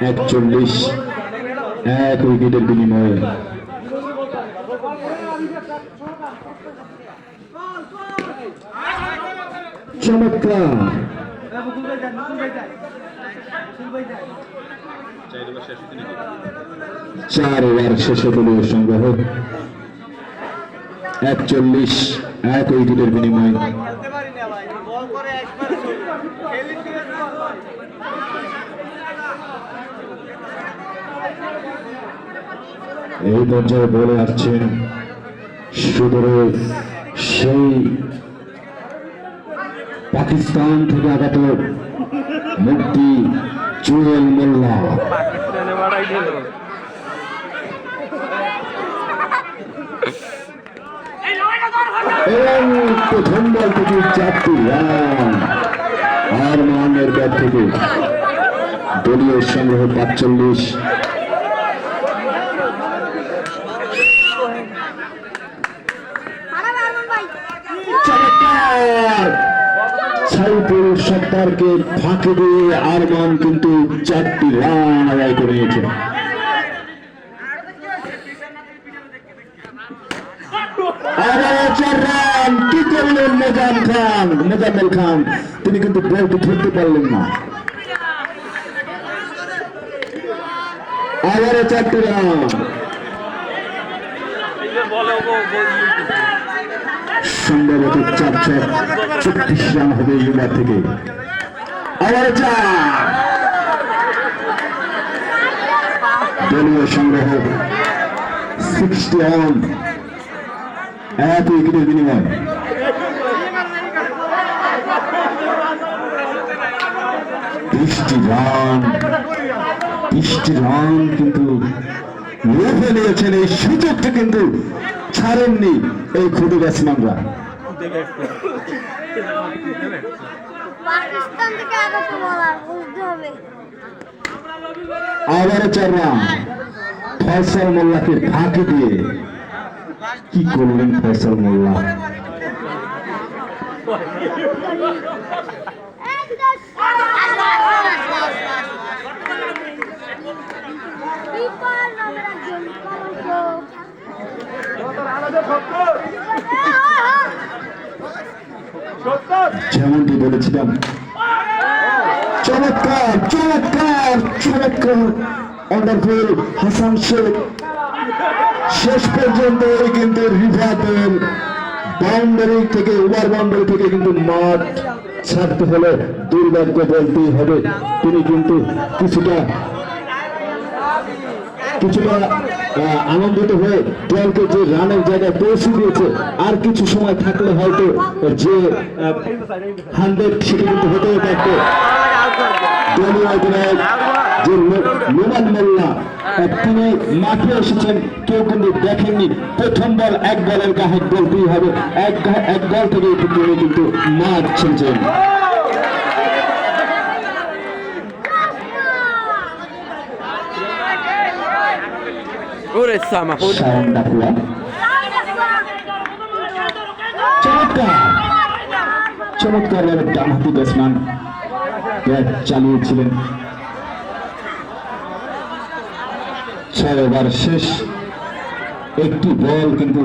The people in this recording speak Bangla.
41 এক উইকেটের বিনিময়ে। চমৎকার 4 ওভার শেষে দলীয় সংগ্রহ 41 এক উইকেটের বিনিময়ে। এই পর্যায়ে বলে আসছেন সুদূরে সেই পাকিস্তান থেকে আগত মুফতি জুয়েল মোল্লা। এবং প্রথম বল থেকে 4টি রান আরমানের ব্যাট থেকে দলীয় সংগ্রহ 45। সাইফুল সত্তারকে ফাঁকি দিয়ে আরমান কিন্তু 4টি রান আদায় করে নিয়েছে। কি করলেন মোজাম্মেল খান, তিনি কিন্তু বলটি ধরতে পারলেন না। আবারও 4টি রান। সম্ভবত 434 রান হবে এই ওভার থেকে। আবার দলীয় সংগ্রহ 60 রান এক উইকেটের বিনিময়। বৃষ্টি রান কিন্তু লুফে নিয়েছেন। এই সুযোগটা কিন্তু ছাড়েননি এই খুদে ব্যাটসম্যানরা। আবারও 4 রান ফয়সাল মোল্লাকে ফাঁকি দিয়ে। কি করলেন ফয়সাল মোল্লা? যেমনটি বলেছিলাম, চমৎকার চমৎকার চমৎকার ওয়ান্ডারফুল হাসান শেখ। শেষ পর্যন্ত কিন্তু রিভার্টের বাউন্ডারি থেকে ওভার বাউন্ডারি থেকে কিন্তু মাঠ ছাড়তে হলে দুর্ভাগ্য বলতেই হবে। তিনি কিন্তু কিছুটা আনন্দিত হয়ে দলকে যে রানের জায়গায় পৌঁছে দিয়েছে, আর কিছু সময় থাকলে হয়তো যে 100 সেটা কিন্তু হতেও পারত। দলীয় অধিনায়ক যে নোমান মোল্লা তিনি মাঠে এসেছেন, কেউ কিন্তু দেখেননি। প্রথম বল এক বলের গায়ে বলতেই হবে, এক বল থেকে তিনি কিন্তু মাঠ ছেড়েছেন। চমৎকার ডানহাতি ব্যাটসম্যান ব্যাট চালিয়েছিলেন। 6 ওভার শেষ, একটি বল কিন্তু